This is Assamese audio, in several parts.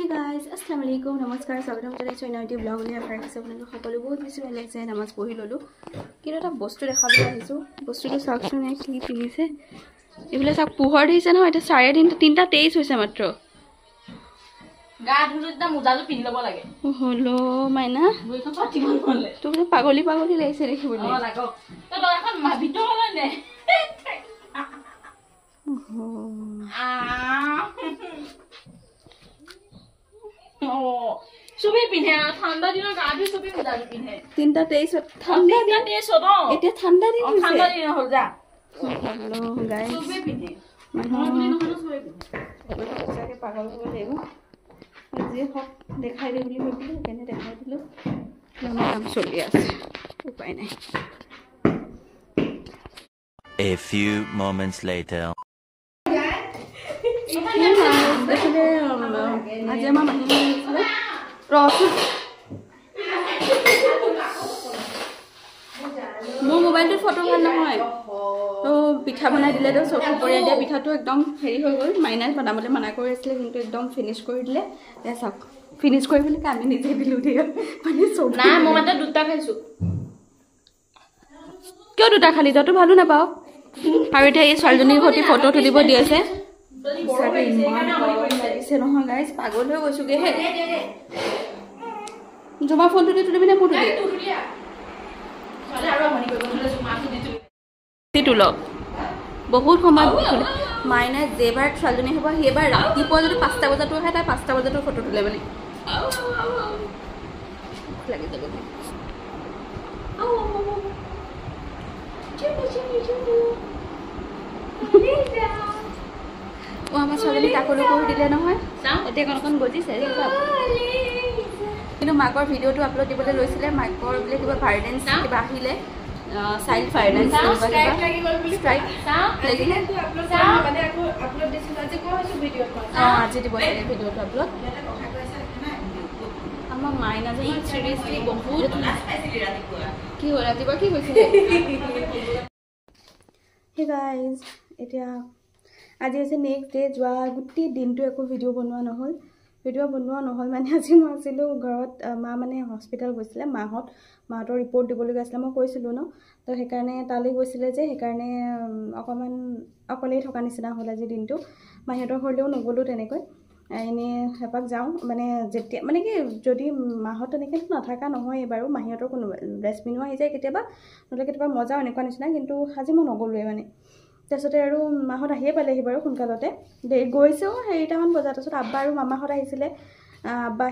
Hey guys, Assalamualaikum, Namaskar, Swagatam janaইছো ইনটি ব্লগ লৈ আহাৰ আছে আপোনালোক সকলো বহুত বেছি ভাল লাগিছে নামাজ পঢ়ি ললো কিন্তু এটা বস্তু দেখাবলৈ আহিছো বস্তুটো চাওকচোন কি পিনিছে এইবিলাক চাওক পোহৰ দিছে নহয় এটা 3:23 হৈছে মাত্ৰ গা ধুলুটা মুজাটো পিনি লব লাগে হলো মাইনা দুইখন পাতি বলে তুমি পাগলি লাগিছে দেখিবলৈ অ লাগো তো দৰাখন ভিতৰ হলে নে সুবি পিনে ঠান্ডা দিনৰ গা ধুই সুবি মুজাটো পিনে 3:23 ঠান্ডা দিন এতিয়া ঠান্ডা দিন হৈছে ঠান্ডা দিন হল যা হলো গাইস সুবি পিনে মই নহনো সুবি পিনে সঁচাকে পাগল হ'ব লাগিব যে হক দেখাই দে বুলি ভাবিলো কেনে দেখাই দিলো আমাৰ কাম চলি আছে উপায় নাই A few moments later দেখলে আজি আমাৰ মানুহ ৰস মোৰ মোবাইলটোত ফটো ভাল নহয় তো পিঠা বনাই দিলে তো চকু পৰিয়াই দিয়া পিঠাটো একদম হেৰি হৈ গ'ল মাইনাই বনাবলৈ মানা কৰি আছিলে কিন্তু একদম ফিনিছ কৰি দিলে এ চাওক ফিনিছ কৰি বুলি আমি নিজে দিলো দিয়া মানে চব না মই মাত্ৰ দুটা খাইছো কিয় দুটা খালি তইতো ভালো নাপাও আৰু এতিয়া এই ছোৱালীজনীৰ সৈতে ফটো তুলিব দি আছে লাগিছে নহয় গাইজ পাগল হৈ গৈছোগে হে জমা ফোনটো দি তুলিবি নে মোৰ তুলক বহুত সময় মাইনাই যেবাৰ ছোৱালীজনী হ'ব সেইবাৰ ৰাতিপুৱা যদি 5টা বজাতো আহে তাই 5টা বজাতো ফটো তুলে মানে লাগি যাব আমাৰ ছোৱালী কাকলো কৰি দিলে নহয় এতিয়া কণ বজিছে কিন্তু মাকৰ ভিডিঅ'টো আপলোড দিবলৈ লৈছিলে মাকৰ বোলে কিবা ভাইলেন্স কিবা আহিলে চাইল্ড ভাইলেন্স আজি দিব লাগে ভিডিঅ'টো আপলোড আমাৰ মাইনাজনী চিৰিয়াছলি বহুত কি হ'ল ৰাতিপুৱা কি হৈছিলে হে গাইজ এতিয়া আজি হৈছে নেক্সট ডে যোৱা গোটেই দিনটো একো ভিডিঅ' বনোৱা নহ'ল মানে আজি মই আছিলোঁ ঘৰত মা মানে হস্পিটেল গৈছিলে মাহঁতৰ ৰিপৰ্ট দিবলগীয়া আছিলে মই কৈছিলোঁ ন তো সেইকাৰণে তালৈ গৈছিলে যে সেইকাৰণে অকণমান অকলেই থকা নিচিনা হ'ল আজি দিনটো মাহঁতৰ ঘৰলৈও নগ'লোঁ তেনেকৈ এনেই এপাক যাওঁ মানে যেতিয়া মানে কি যদি মাহঁত তেনেকৈ নাথাকা নহয় বাৰু মাহীহঁতৰ কোনো ৰেষ্টমিনো আহি যায় কেতিয়াবা নহ'লে কেতিয়াবা মজাও এনেকুৱা নিচিনা কিন্তু আজি মই নগ'লোৱে মানে তাৰপিছতে আৰু মাহঁত আহিয়ে পালেহি বাৰু সোনকালতে গৈছেও 4টামান বজাত তাৰপিছত আব্বা আৰু মামাহঁত আহিছিলে আব্বা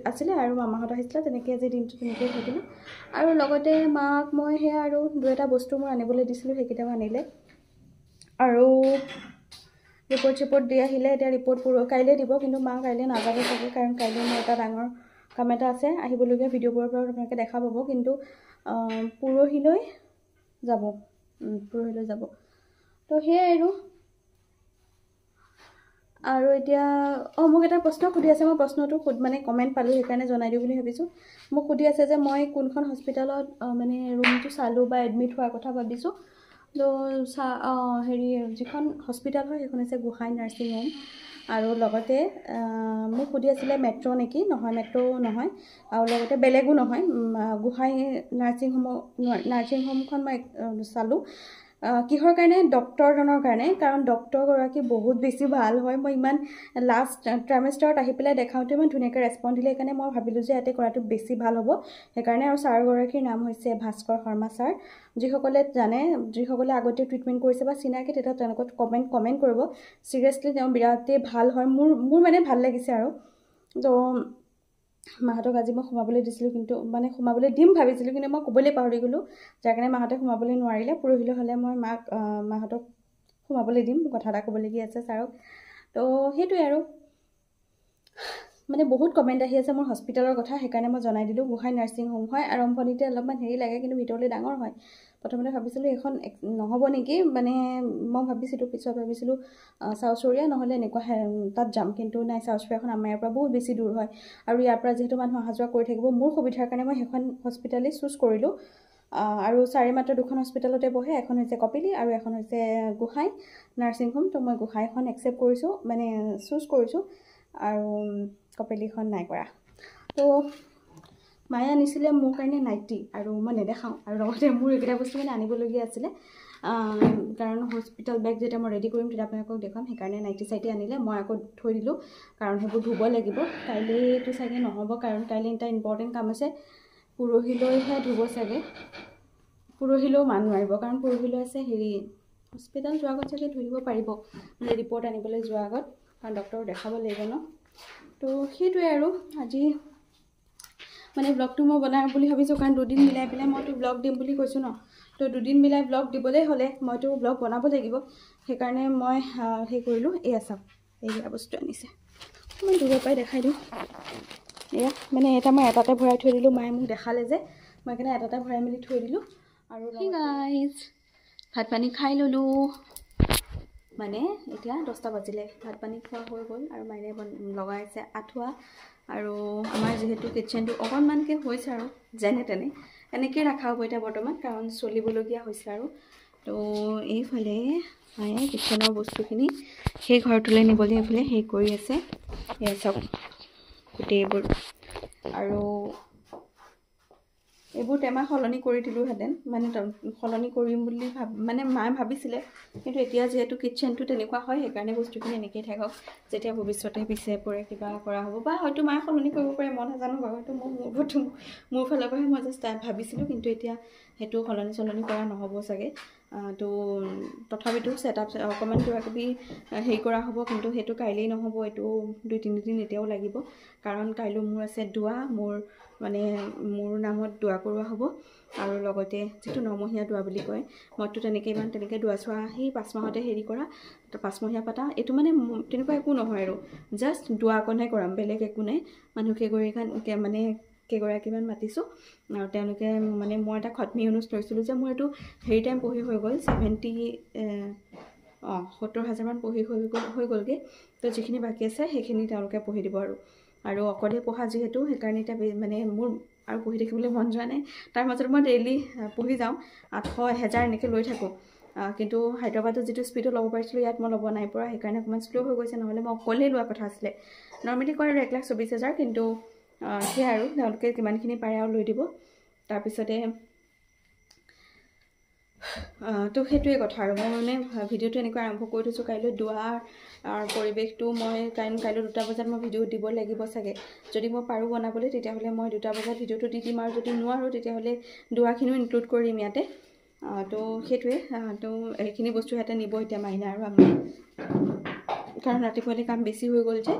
আছিলে আৰু মামাহঁত আহিছিলে তেনেকৈ আজি দিনটো তেনেকৈ থাকিলোঁ আৰু লগতে মাক মই সেয়া আৰু 2এটা বস্তু মই আনিবলৈ দিছিলোঁ সেইকেইটাও আনিলে আৰু ৰিপৰ্ট দি আহিলে এতিয়া ৰিপৰ্ট কাইলৈ দিব কিন্তু মা কাইলৈ নাযাব চাগে কাৰণ কাইলৈ মোৰ এটা ডাঙৰ কাম এটা আছে আহিবলগীয়া ভিডিঅ'বোৰৰ পৰা আপোনালোকে দেখা পাব কিন্তু পৰহিলৈ যাব তো সেয়াই আৰু এতিয়া মোক এটা প্ৰশ্ন সুধি আছে মই প্ৰশ্নটো মানে কমেণ্ট পালোঁ সেইকাৰণে জনাই দিওঁ বুলি ভাবিছোঁ মোক সুধি আছে যে মই কোনখন হস্পিটেলত মানে ৰুমটো চালোঁ বা এডমিট হোৱাৰ কথা ভাবিছোঁ তো হেৰি যিখন হস্পিটেল হয় সেইখন হৈছে গোহাঁই নাৰ্ছিং হোম আৰু লগতে মোক সুধি আছিলে মেট্ৰ' নেকি নহয় মেট্ৰ' নহয় আৰু লগতে বেলেগো নহয় গোহাঁই নাৰ্ছিং হোমখন মই চালোঁ কিহৰ কাৰণে ডক্টৰজনৰ কাৰণে কাৰণ ডক্টৰগৰাকী বহুত বেছি ভাল হয় মই ইমান লাষ্ট ট্ৰাইমেষ্টাৰত আহি পেলাই দেখাওঁতে ইমান ধুনীয়াকৈ ৰেছপন্দ দিলে সেইকাৰণে মই ভাবিলোঁ যে ইয়াতে কৰাটো বেছি ভাল হ'ব সেইকাৰণে আৰু ছাৰগৰাকীৰ নাম হৈছে ভাস্কৰ শৰ্মা ছাৰ যিসকলে জানে যিসকলে আগতে ট্ৰিটমেণ্ট কৰিছে বা চিনাকি তেতিয়া তেওঁলোকক কমেণ্ট কৰিব চিৰিয়াছলি তেওঁ বিৰাটেই ভাল হয় মোৰ মানে ভাল লাগিছে আৰু তো মাহঁতক আজি মই সোমাবলৈ দিছিলোঁ কিন্তু মানে সোমাবলৈ দিম ভাবিছিলোঁ কিন্তু মই ক'বলৈ পাহৰি গ'লোঁ যাৰ কাৰণে মাহঁতে সোমাবলৈ নোৱাৰিলে পৰহিলৈ হ'লে মই মাহঁতক সোমাবলৈ দিম কথা এটা ক'বলগীয়া আছে ছাৰক তো সেইটোৱে আৰু মানে বহুত কমেণ্ট আহি আছে মোৰ হস্পিটেলৰ কথা সেইকাৰণে মই জনাই দিলোঁ গোহাঁই নাৰ্ছিং হোম হয় আৰম্ভণিতে অলপমান হেৰি লাগে কিন্তু ভিতৰলৈ ডাঙৰ হয় প্ৰথমতে ভাবিছিলোঁ এখন নহ'ব নেকি মানে মই ভাবিছিলোঁ পিছত ভাবিছিলোঁ চাউচৰীয়া নহ'লে এনেকুৱা তাত যাম কিন্তু নাই চাউচৰীয়াখন আমাৰ ইয়াৰ পৰা বহুত বেছি দূৰ হয় আৰু ইয়াৰ পৰা যিহেতু মানুহ অহা যোৱা কৰি থাকিব মোৰ সুবিধাৰ কাৰণে মই সেইখন হস্পিটেলেই চুজ কৰিলোঁ আৰু চাৰি মাত্ৰ দুখন হস্পিটেলতে বহে এখন হৈছে কপিলি আৰু এখন হৈছে গোহাঁই নাৰ্ছিং হোম তো মই গোহাঁইখন একচেপ্ট কৰিছোঁ মানে চুজ কৰিছোঁ আৰু কপেলিখন নাই কৰা। তো মায়ে আনিছিলে মোৰ কাৰণে নাইটি, আৰু মই নেদেখাওঁ, আৰু লগতে মোৰ এইকেইটা বস্তু মানে আনিবলগীয়া আছিলে, কাৰণ হস্পিটেল বেগ যেতিয়া মই ৰেডি কৰিম তেতিয়া আপোনালোকক দেখুৱাম। সেইকাৰণে নাইটি চাইটি আনিলে, মই আকৌ থৈ দিলোঁ, কাৰণ সেইবোৰ ধুব লাগিব। কাইলৈতো চাগে নহ'ব, কাৰণ কাইলৈ এটা ইম্পৰ্টেণ্ট কাম আছে, পৰহিলৈহে ধুব চাগে। পৰহিলৈও মান নোৱাৰিব, কাৰণ পৰহিলৈ আছে হেৰি, হস্পিটেল যোৱাৰ আগত চাগে ধুই দিব পাৰিব, মানে ৰিপৰ্ট আনিবলৈ যোৱাৰ আগত, কাৰণ ডক্টৰক দেখাব লাগিব ন। তো সেইটোৱে আৰু আজি মানে ব্লগটো মই বনাম বুলি ভাবিছোঁ, কাৰণ 2 দিন মিলাই পেলাই মইতো ব্লগ দিম বুলি কৈছোঁ ন। তো 2 দিন মিলাই ব্লগ দিবলৈ হ'লে মইতো ব্লগ বনাব লাগিব। সেইকাৰণে মই সেই কৰিলোঁ, এয়া চাওক এইকেইটা বস্তু আনিছে, মই দূৰৰ পৰাই দেখাই দিওঁ। এয়া মানে এটা মই এটাতে ভৰাই থৈ দিলোঁ, মায়ে মোক দেখালে যে, মই সেইকাৰণে এটাতে ভৰাই মেলি থৈ দিলোঁ। আৰু গাইজ ভাত পানী খাই ল'লোঁ, মানে এতিয়া 10টা বাজিলে, ভাত পানী খোৱা হৈ গ'ল, আৰু মায়ে লগাইছে আঁঠুৱা। আৰু আমাৰ যিহেতু কিটচেনটো অকণমানকৈ হৈছে আৰু যেনে তেনে এনেকৈ ৰখা হ'ব এতিয়া বৰ্তমান, কাৰণ চলিবলগীয়া হৈছে আৰু। তো এইফালে মায়ে কিটচেনৰ বস্তুখিনি সেই ঘৰটোলৈ নিবলৈ এইফালে হেৰি কৰি আছে, এয়া চাওক গোটেইবোৰ। আৰু এইবোৰ টেমা সলনি কৰি দিলোঁহেঁতেন, মানে সলনি কৰিম বুলি মানে মায়ে ভাবিছিলে, কিন্তু এতিয়া যিহেতু কিটচেনটো তেনেকুৱা হয়, সেইকাৰণে বস্তুখিনি এনেকৈয়ে থাকক। যেতিয়া ভৱিষ্যতে পিছে পৰে কিবা কৰা হ'ব, বা হয়তো মায়ে সলনি কৰিব পাৰে, মই নাজানো বাৰু, সেইটো মোৰ ফালৰ পৰাহে মই জাষ্ট ভাবিছিলোঁ, কিন্তু এতিয়া সেইটো সলনি কৰা নহ'ব চাগে। তো তথাপিতো ছেটআপ অকণমান কিবাকিবি হেৰি কৰা হ'ব, কিন্তু সেইটো কাইলৈই নহ'ব, এইটো 2-3 দিন এতিয়াও লাগিব, কাৰণ কাইলৈ মোৰ আছে দোৱা, মোৰ নামত দোৱা কৰোৱা হ'ব। আৰু লগতে যিটো 9মহীয়া দোৱা বুলি কয়, মইতো তেনেকৈ দোৱা চোৱা সেই 5 মাহতে হেৰি কৰা, তো 5মহীয়া পাতা, এইটো মানে তেনেকুৱা একো নহয় আৰু, জাষ্ট দোৱাকণহে কৰাম, বেলেগ একো নাই। মানুহ কেইগৰাকীমান মাতিছোঁ, আৰু তেওঁলোকে মানে মই এটা খতমি অনুজ লৈছিলোঁ যে, মোৰ এইটো হেৰি টাইম পঢ়ি হৈ গ'ল, 70,000মান পঢ়ি হৈ গ'লগৈ। তো যিখিনি বাকী আছে সেইখিনি তেওঁলোকে পঢ়ি দিব আৰু অকলে পঢ়া যিহেতু, সেইকাৰণে এতিয়া মানে মোৰ আৰু পঢ়ি থাকিবলৈ মন যোৱা নাই। তাৰ মাজত মই ডেইলি পঢ়ি যাওঁ, 800-1000 এনেকৈ লৈ থাকোঁ, কিন্তু হায়দৰাবাদত যিটো স্পীডত ল'ব পাৰিছিলোঁ, ইয়াত মই ল'ব নাই পৰা, সেইকাৰণে অকণমান শ্ল' হৈ গৈছে, নহ'লে মই অকলেই লোৱা কথা আছিলে। নৰ্মেলি কয় আৰু 1,24,000, কিন্তু সেয়াই আৰু তেওঁলোকে কিমানখিনি পাৰে আৰু লৈ দিব। তাৰপিছতে তো সেইটোৱে কথা, আৰু মই মানে ভিডিঅ'টো এনেকৈ আৰম্ভ কৰি থৈছোঁ। কাইলৈ দোৱাৰ পৰিৱেশটো মই কাইলৈ 2টা বজাত মই ভিডিঅ' দিব লাগিব চাগে। যদি মই পাৰোঁ বনাবলৈ, তেতিয়াহ'লে মই 2টা বজাত ভিডিঅ'টো দি দিম, আৰু যদি নোৱাৰোঁ তেতিয়াহ'লে দোৱাখিনিও ইনক্লুড কৰিম ইয়াতে। তো সেইটোৱে, তো এইখিনি বস্তু ইয়াতে নিব এতিয়া মাইনা আৰু আমি, কাৰণ ৰাতিপুৱালে কাম বেছি হৈ গ'ল যে,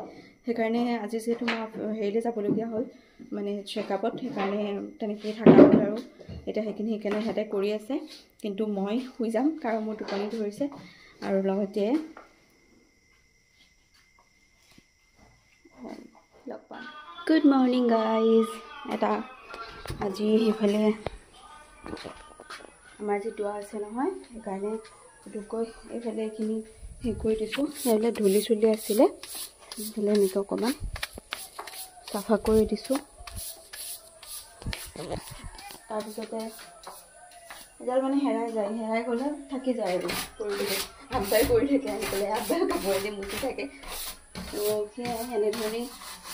সেইকাৰণে আজি যিহেতু মই হেৰিলৈ যাবলগীয়া হ'ল, মানে চেকআপত, সেইকাৰণে তেনেকৈয়ে থকা হ'ল। আৰু এতিয়া সেইকাৰণে সিহঁতে কৰি আছে, কিন্তু মই শুই যাম, কাৰণ মোৰ টোপনি ধৰিছে। আৰু লগতে লগ পাম। Good morning guys. আজি সেইফালে আমাৰ যি দোৱা আছে নহয়, সেইকাৰণে দুকৈ এইফালে এইখিনি হেৰি কৰি দিছোঁ। সেইফালে ধূলি চুলি আছিলে, সেইফালে এনেকৈ অকণমান চাফা কৰি দিছোঁ। তাৰপিছতে এডাল মানে হেৰাই গ'লে থাকি যায় আৰু কৰিবলৈ, আব্বাই কৰি থাকে, আহি পেলাই আব্বাই কাপোৰেদি মুচি থাকে। তো সেয়াই, এনেধৰণেই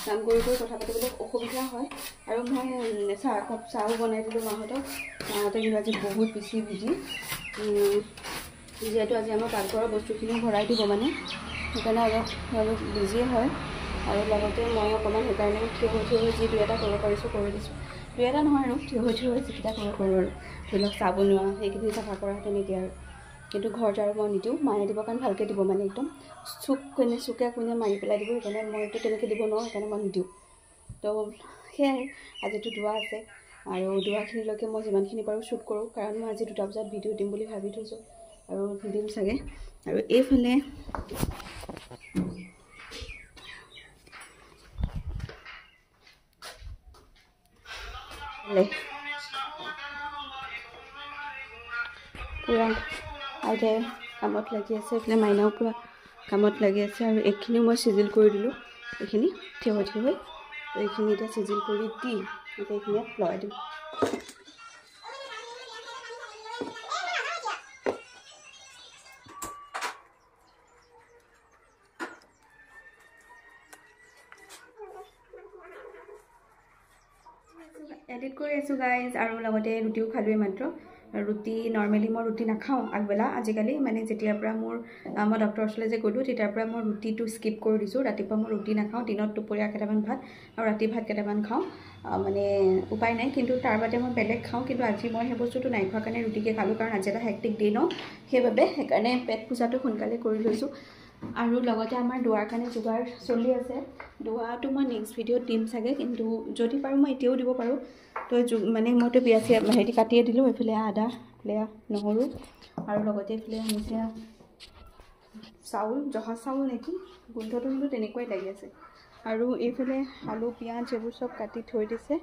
কাম কৰি কথা পাতিবলৈ অসুবিধা হয়। আৰু মই চাহো বনাই দিলোঁ মাহঁতে কিন্তু আজি বহুত বেছি বিজি, যিহেতু আজি আমাৰ পাকঘৰৰ বস্তুখিনি ভৰাই দিব মানে, সেইকাৰণে অলপ বিজিয়ে হয়। আৰু লগতে মই অকণমান সেইকাৰণে থিয় হৈ যি 2-এটা কৰিব পাৰিছোঁ কৰি দিছোঁ। 2-এটা নহয় আৰু থিয় হৈ যিকেইটা কৰোঁ আৰু, ধৰি লওক চাহ বনোৱা, সেইখিনি চাফা কৰা, তেনেকৈ আৰু। কিন্তু ঘৰত আৰু মই নিদিওঁ, মায়ে দিব, কাৰণ ভালকৈ দিব, মানে একদম চুকে কোণে মাৰি পেলাই দিব, সেইকাৰণে মইতো তেনেকৈ দিব নোৱাৰোঁ, সেইকাৰণে মই নিদিওঁ। তো সেয়াই, আজিতো দোৱা আছে, আৰু দোৱাখিনিলৈকে মই যিমানখিনি পাৰোঁ শ্বুট কৰোঁ, কাৰণ মই আজি 2টা বজাত ভিডিঅ' দিম বুলি ভাবি থৈছোঁ, আৰু দিম চাগে। আৰু এইফালে পূৰা আইতাই কামত লাগি আছে, এইফালে মাইনাও পূৰা কামত লাগি আছে। আৰু এইখিনিও মই চিজিল কৰি দিলোঁ, এইখিনি থিয় হৈ তো এইখিনি এতিয়া চিজিল কৰি দি এতিয়া এইখিনি লগাই দিম। এডিট কৰি আছোঁ গাইজ আৰু লগতে ৰুটিও খালোঁৱে মাত্ৰ ৰুটি নৰ্মেলি মই ৰুটি নাখাওঁ আগবেলা আজিকালি মানে যেতিয়াৰ পৰা মই ডক্টৰৰ ওচৰলৈ যে গ'লোঁ তেতিয়াৰ পৰা মই ৰুটিটো স্কিপ কৰি দিছোঁ ৰাতিপুৱা মই ৰুটি নাখাওঁ দিনত দুপৰীয়া কেইটামান ভাত আৰু ৰাতি ভাত কেইটামান খাওঁ মানে উপায় নাই কিন্তু তাৰ বাদে মই বেলেগ খাওঁ কিন্তু আজি মই সেই বস্তুটো নাই খোৱাৰ কাৰণে ৰুটিকে খালোঁ কাৰণ আজি এটা হেক্টিক ডে ন সেইবাবে সেইকাৰণে পেট পূজাটো সোনকালে কৰি লৈছোঁ আৰু লগতে আমাৰ দুৱাৰ কাৰণে যোগাৰ চলি আছে দুৱাটো মই নেক্সট ভিডিঅ'ত দিম চাগে কিন্তু যদি পাৰোঁ মই এতিয়াও দিব পাৰোঁ তো মানে মইতো পিঁয়াজ হেৰি কাটিয়ে দিলোঁ এইফালে আদা এইফালে নহৰু আৰু লগতে এইফালে আনিছে চাউল জহা চাউল নেকি গোন্ধটো কিন্তু তেনেকুৱাই লাগি আছে আৰু এইফালে আলু পিঁয়াজ এইবোৰ চব কাটি থৈ দিছে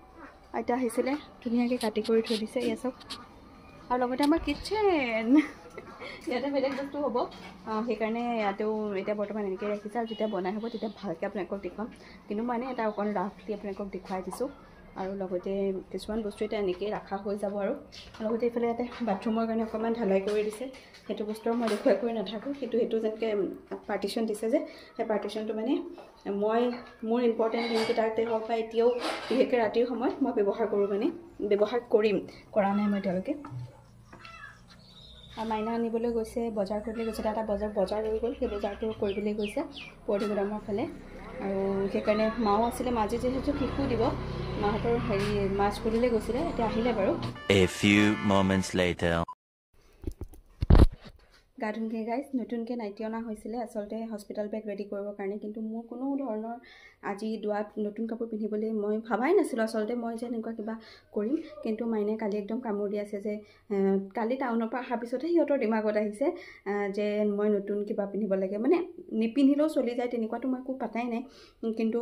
আইতা আহিছিলে ধুনীয়াকৈ কাটি কৰি থৈ দিছে এয়া চব আৰু লগতে আমাৰ কিটচেন ইয়াতে বেলেগ বস্তু হ'ব সেইকাৰণে ইয়াতেও এতিয়া বৰ্তমান এনেকৈ ৰাখিছে আৰু যেতিয়া বনাই হ'ব তেতিয়া ভালকৈ আপোনালোকক দেখুৱাম কিন্তু মই এটা অকণ ৰাফলি আপোনালোকক দেখুৱাই দিছোঁ আৰু লগতে কিছুমান বস্তু এতিয়া এনেকৈ ৰখা হৈ যাব আৰু লগতে এইফালে ইয়াতে বাথৰুমৰ কাৰণে অকণমান ঢালাই কৰি দিছে সেইটো বস্তু মই দেখুৱাই কৰি নাথাকোঁ কিন্তু সেইটো যেনেকৈ পাৰ্টিশ্যন দিছে যে সেই পাৰ্টিশ্যনটো মানে মই মোৰ ইম্পৰ্টেণ্ট দিনকেইটাতে হওক বা এতিয়াও বিশেষকৈ ৰাতিৰ সময়ত মই ব্যৱহাৰ কৰোঁ মানে ব্যৱহাৰ কৰিম কৰা নাই মই এতিয়ালৈকে আৰু মাইনা আনিবলৈ গৈছে বজাৰ কৰিবলৈ গৈছে এটা বজাৰ লৈ গ'ল সেই বজাৰটো কৰিবলৈ গৈছে পুৰণি গুদামৰ ফালে আৰু সেইকাৰণে মাও আছিলে মাজে যিহেতু শিশু দিব মাহঁতৰ হেৰি মাছ পুলিলৈ গৈছিলে এতিয়া আহিলে বাৰু A few moments later গা ধুনকৈ গাইজ নতুনকৈ নাইটি অনা হৈছিলে আচলতে হস্পিটেল বেগ ৰেডি কৰিবৰ কাৰণে কিন্তু মোৰ কোনো ধৰণৰ আজি দোৱাত নতুন কাপোৰ পিন্ধিবলৈ মই ভাবাই নাছিলোঁ আচলতে মই যে এনেকুৱা কিবা কৰিম কিন্তু মাইনে কালি একদম কামোৰ দি আছে যে কালি টাউনৰ পৰা অহাৰ পিছতহে সিহঁতৰ দিমাগত আহিছে যে মই নতুন কিবা পিন্ধিব লাগে মানে নিপিন্ধিলেও চলি যায় তেনেকুৱাতো মই একো পাতাই নাই কিন্তু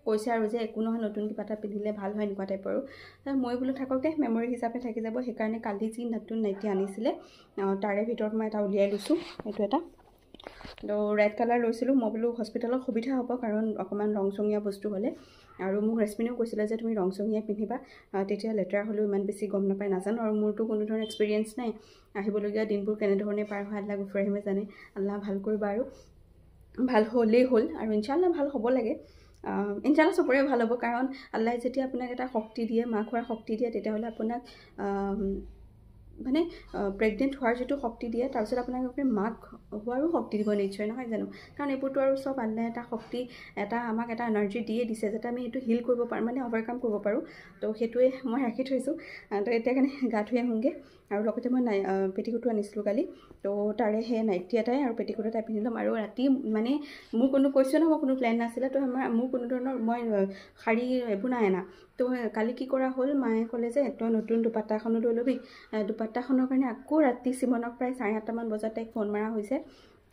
কৈছে আৰু যে একো নহয় নতুন কিবা এটা পিন্ধিলে ভাল হয় এনেকুৱা টাইপৰ আৰু মই বোলো থাকক দে মেমৰি হিচাপে থাকি যাব সেইকাৰণে কালি যি নতুন নাইটি আনিছিলে তাৰে ভিতৰত মই এটা উলিয়াই লৈছোঁ এইটো এটা তো ৰেড কালাৰ লৈছিলোঁ মই বোলো হস্পিটেলত সুবিধা হ'ব কাৰণ অকণমান ৰংচঙীয়া বস্তু হ'লে আৰু মোক ৰেচমিনেও কৈছিলে যে তুমি ৰংচঙীয়া পিন্ধিবা তেতিয়া লেতেৰা হ'লেও ইমান বেছি গম নাপায় নাজানো আৰু মোৰতো কোনো ধৰণৰ এক্সপিৰিয়েঞ্চ নাই আহিবলগীয়া দিনবোৰ কেনেধৰণে পাৰ হয় আল্লাহ গুফৰাহিমে জানে আল্লাহ ভাল কৰিবা আৰু ভাল হ'লেই হ'ল আৰু ইনশাল্লাহ ভাল হ'ব লাগে ইনশাল্লাহ চবৰে ভাল হ'ব কাৰণ আল্লাহ যেতিয়া আপোনাক এটা শক্তি দিয়ে মাক হোৱাৰ শক্তি দিয়ে তেতিয়াহ'লে আপোনাক মানে প্ৰেগনেণ্ট হোৱাৰ যিটো শক্তি দিয়ে তাৰপিছত আপোনাক আপুনি মাক হোৱাৰো শক্তি দিব নিশ্চয় নহয় জানো কাৰণ এইবোৰতো আৰু চব আল্লাহ এটা শক্তি এটা আমাক এটা এনাৰ্জি দিয়ে দিছে যাতে আমি সেইটো হিল কৰিব পাৰোঁ মানে অভাৰকাম কৰিব পাৰোঁ তো সেইটোৱে মই ৰাখি থৈছোঁ তো এতিয়া কাৰণে গা ধুই আহোঁগৈ আৰু লগতে মই পেটিকোটো আনিছিলোঁ কালি তো তাৰে সেই নাইটি এটাই আৰু পেটিকোট এটাই পিন্ধি ল'ম আৰু ৰাতি মানে মোৰ কোনো কৈছোঁ ন মই কোনো প্লেন নাছিলে তো মোৰ কোনো ধৰণৰ মই শাৰী এইবোৰ নাই অনা তো কালি কি কৰা হ'ল মায়ে ক'লে যে তই নতুন দুপাট্টা এখনো লৈ ল'বি দুপাট্টাখনৰ কাৰণে আকৌ ৰাতি চিমনক প্ৰায় 8:30মান বজাত তাইক ফোন মৰা হৈছে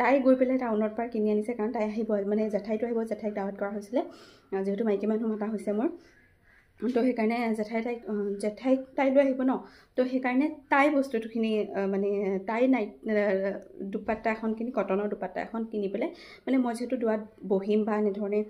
তাই গৈ পেলাই টাউনৰ পৰা কিনি আনিছে কাৰণ তাই আহিব মানে জেঠাইটো আহিব জেঠাইক দাৱত কৰা হৈছিলে যিহেতু মাইকী মানুহ মতা হৈছে মোৰ তো সেইকাৰণে জেঠাইক তাইলৈ আহিব ন তো সেইকাৰণে তাই বস্তুটোখিনি মানে তাই দুপাট্টা এখন কিনি কটনৰ দুপাট্টা এখন কিনি পেলাই মানে মই যিহেতু দোৱাত বহিম বা এনেধৰণে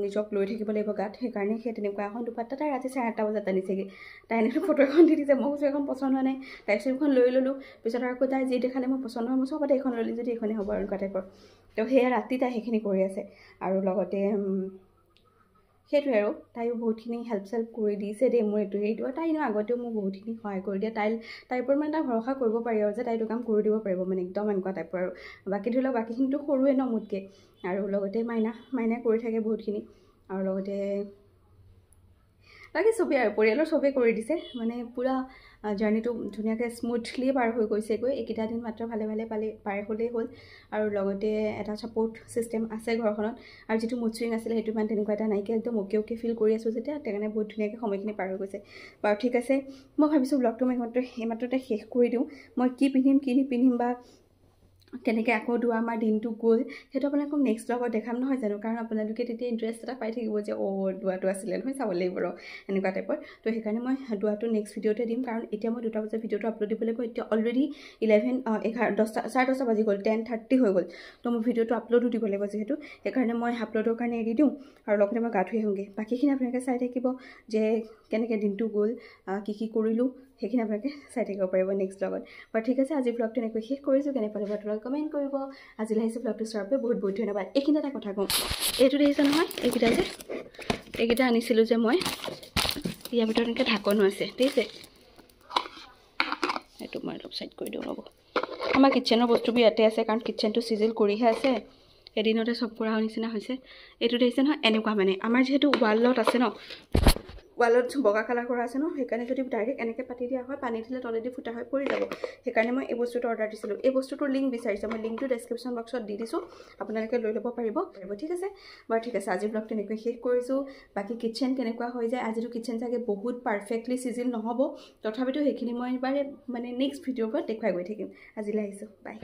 নিজক লৈ থাকিব লাগিব গাত সেইকাৰণে সেই তেনেকুৱা এখন দুপাট্টা তাই ৰাতি 8:30 বজাত আনিছেগৈ তাই এনেকৈ ফটো এখন দি দিছে মই কৈছোঁ এখন পচন্দ হোৱা নাই তাৰপিছত এখন লৈ ল'লোঁ পিছত আৰু তাই যি দেখালে মই পচন্দ হয় মই চব এইখন ল'লি যদি এইখনেই হ'ব আৰু এনেকুৱা টাইপৰ তো সেয়া ৰাতি তাই সেইখিনি কৰি আছে আৰু লগতে সেইটোৱে আৰু তাইও বহুতখিনি হেল্প কৰি দিছে দেই মোৰ এইটো হেৰিটো তাই আগতেও মোক বহুতখিনি সহায় কৰি দিয়ে তাইৰ ওপৰত মানে তাই ভৰসা কৰিব পাৰি আৰু যে তাইটো কাম কৰি দিব পাৰিব মানে একদম এনেকুৱা টাইপৰ আৰু বাকী ধৰি লওক বাকীখিনিতো সৰুৱে ন মোতকৈ আৰু লগতে মাইনাই কৰি থাকে বহুতখিনি আৰু লগতে বাকী চবেই আৰু পৰিয়ালৰ চবেই কৰি দিছে মানে পূৰা জাৰ্ণিটো ধুনীয়াকৈ স্মুথলি পাৰ হৈ গৈছেগৈ এইকেইটা দিন মাত্ৰ ভালে পাৰ হ'লেই হ'ল আৰু লগতে এটা ছাপৰ্ট ছিষ্টেম আছে ঘৰখনত আৰু যিটো মুড চুইং আছিলে সেইটো ইমান তেনেকুৱা এটা নাইকিয়া একদম অ'কে ফিল কৰি আছোঁ যেতিয়া সেইকাৰণে বহুত ধুনীয়াকৈ সময়খিনি পাৰ হৈ গৈছে বাৰু ঠিক আছে মই ভাবিছোঁ ব্লগটো মই এইমাত্ৰতে শেষ কৰি দিওঁ মই কি পিন্ধিম কি নিপিন্ধিম বা কেনেকৈ আকৌ আমাৰ দিনটো গ'ল সেইটো আপোনালোকক নেক্সট ব্লগত দেখাম নহয় জানো কাৰণ আপোনালোকে তেতিয়া ইণ্টাৰেষ্ট এটা পাই থাকিব যে দোৱাটো আছিলে নহয় চাব লাগিব ৰ এনেকুৱা টাইপৰ তো সেইকাৰণে মই দোৱাটো নেক্সট ভিডিঅ'তে দিম কাৰণ এতিয়া মই 2টা বজাত ভিডিঅ'টো আপলোড দিব লাগিব এতিয়া অলৰেডি 10:30 বাজি গ'ল 10:30 হৈ গ'ল তো মই ভিডিঅ'টো আপলোডো দিব লাগিব যিহেতু সেইকাৰণে মই আপলোডৰ কাৰণে এৰি দিওঁ আৰু লগতে মই গা ধুই আহোঁগৈ বাকীখিনি আপোনালোকে চাই থাকিব যে কেনেকৈ দিনটো গ'ল কি কৰিলোঁ সেইখিনি আপোনালোকে চাই থাকিব পাৰিব নেক্সট ব্লগত বাৰু ঠিক আছে আজি ব্লগটো এনেকৈ শেষ কৰিছোঁ কেনে পালে তোমালোকে কমেণ্ট কৰিব আজিলৈ আহিছোঁ ব্লগটো চোৱাৰ বাবে বহুত বহুত ধন্যবাদ এইখিনি এটা কথা কওঁ এইটো দেখিছে নহয় এইকেইটা আনিছিলোঁ যে মই ইয়াৰ ভিতৰত এনেকৈ ঢাকনো আছে ঠিক আছে এইটো মই অলপ চাইড কৰি দিওঁ ৰ'ব আমাৰ কিটচেনৰ বস্তুবোৰ ইয়াতে আছে কাৰণ কিটচেনটো চিজিল কৰিহে আছে এদিনতে চব কৰা নিচিনা হৈছে এইটো দেখিছে নহয় এনেকুৱা মানে আমাৰ যিহেতু ৱালত আছে ন ৱালত বগা কালাৰ কৰা আছে ন সেইকাৰণে যদি ডাইৰেক্ট এনেকৈ পাতি দিয়া হয় পানী দিলে তলেদি ফুটা হৈ পৰি যাব সেইকাৰণে মই এই বস্তুটো অৰ্ডাৰ দিছিলোঁ এই বস্তুটোৰ লিংক বিচাৰিছে মই লিংকটো ডেছক্ৰিপশ্যন বক্সত দি দিছোঁ আপোনালোকে লৈ ল'ব পাৰিব ঠিক আছে বাৰু ঠিক আছে আজিৰ ব্লগটো এনেকৈ শেষ কৰিছোঁ বাকী কিটচেন কেনেকুৱা হৈ যায় আজিতো কিটচেন চাগে বহুত পাৰফেক্টলি চিজিল নহ'ব তথাপিতো সেইখিনি মই এবাৰ মানে নেক্সট ভিডিঅ'ৰ পৰা দেখুৱাই গৈ থাকিম আজিলৈ আহিছোঁ বাই